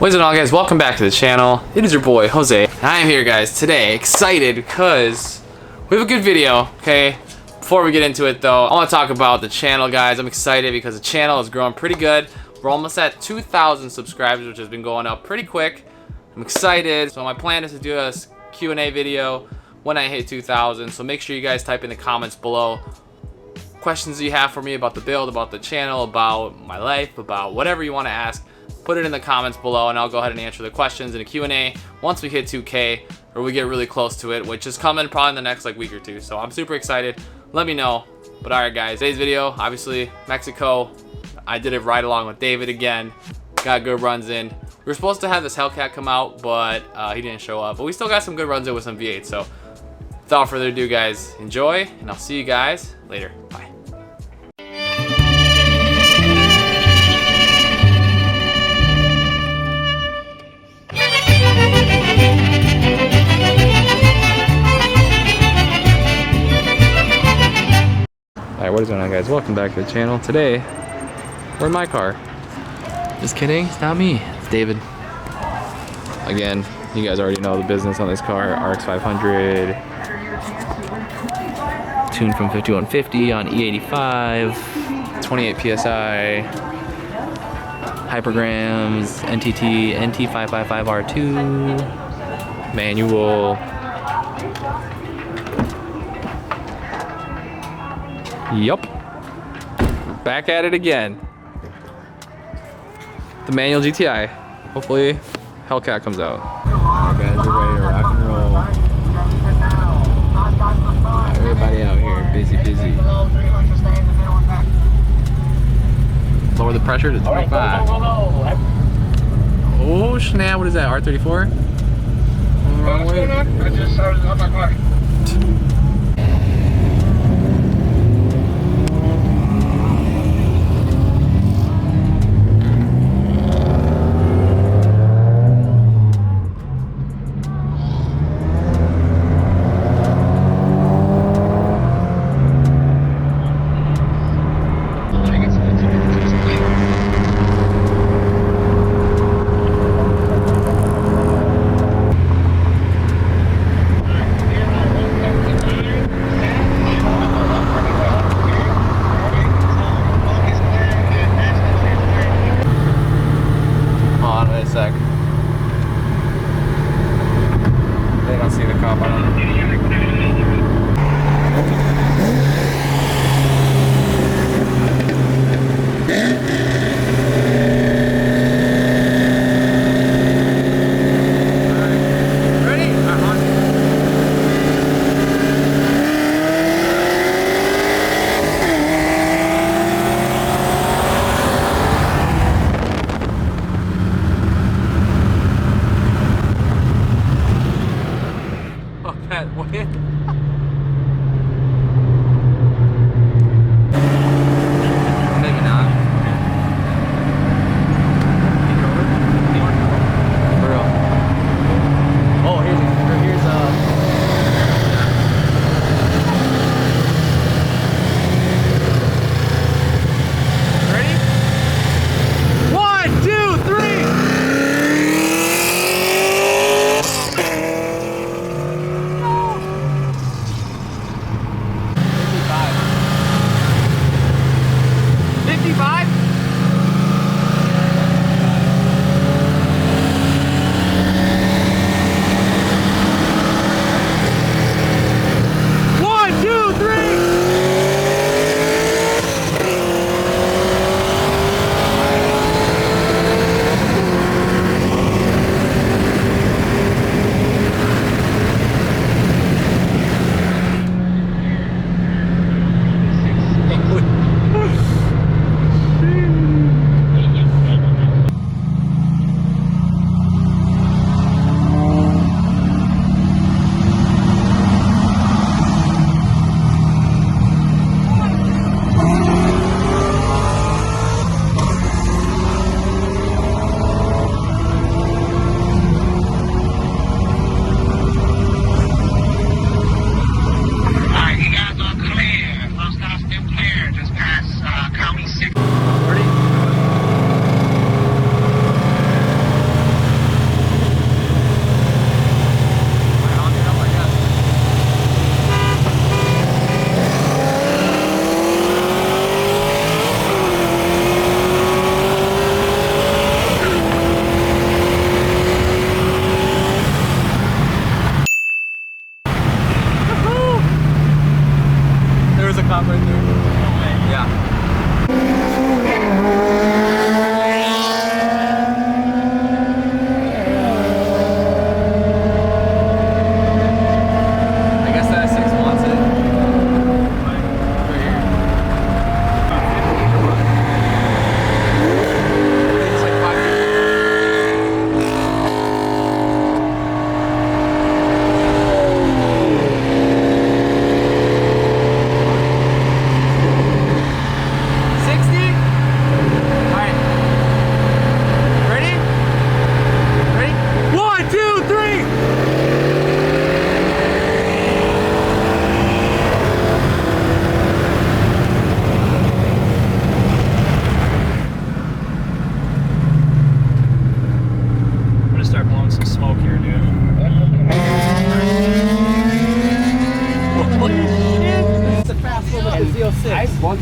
What is it all, guys? Welcome back to the channel. It is your boy Jose. I am here, guys, today excited because we have a good video. Okay, before we get into it though, I want to talk about the channel, guys. I'm excited because the channel is growing pretty good. We're almost at 2,000 subscribers, which has been going up pretty quick. I'm excited. So my plan is to do a Q&A video when I hit 2,000. So make sure you guys type in the comments below questions you have for me about the build, about the channel, about my life, about whatever you want to ask. Put it in the comments below and I'll go ahead and answer the questions in a Q&A once we hit 2K or we get really close to it, which is coming probably in the next week or two. So I'm super excited. Let me know. But alright, guys, today's video, obviously Mexico. I did it right along with David again. Got good runs in. We were supposed to have this Hellcat come out, but he didn't show up. But we still got some good runs in with some V8. So without further ado, guys, enjoy and I'll see you guys later. Bye. Alright, what is going on, guys? Welcome back to the channel. Today, we're in my car. Just kidding, it's not me, it's David. Again, you guys already know the business on this car. RX 500, tuned from 5150 on E85, 28 PSI, hypergrams, NTT, NT555R2, manual. Yup. Back at it again. The manual GTI. Hopefully, Hellcat comes out. Alright, guys, we're ready to rock and roll. Everybody out here, busy. Lower the pressure to 25. Oh snap! What is that? R34? Wrong way. Sec. I think I'll see the cop on it. Ready?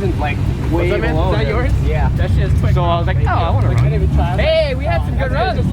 isn't like way below. Is that yours? Yeah. That shit is quick. So I was like, oh, I want to run. I didn't even try. Hey, we had some good runs.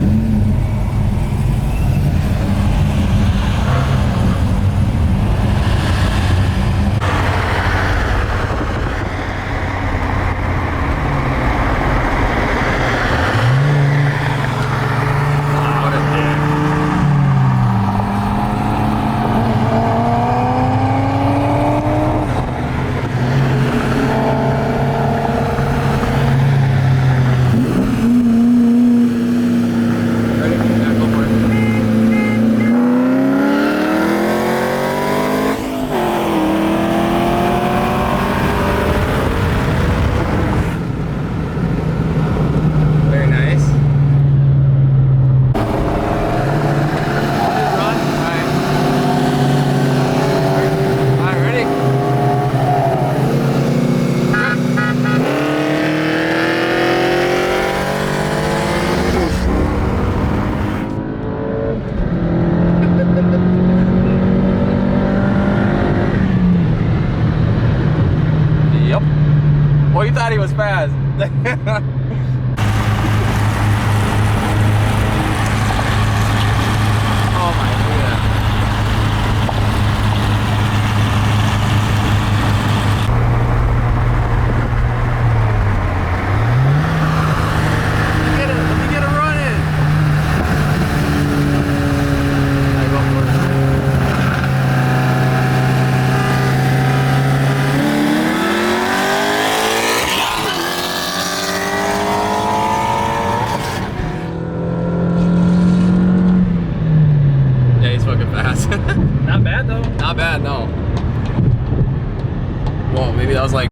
Well, you thought he was fast. Oh my god. Let me get a run in. I go for it. Not bad though. Not bad, no. Whoa, maybe that was like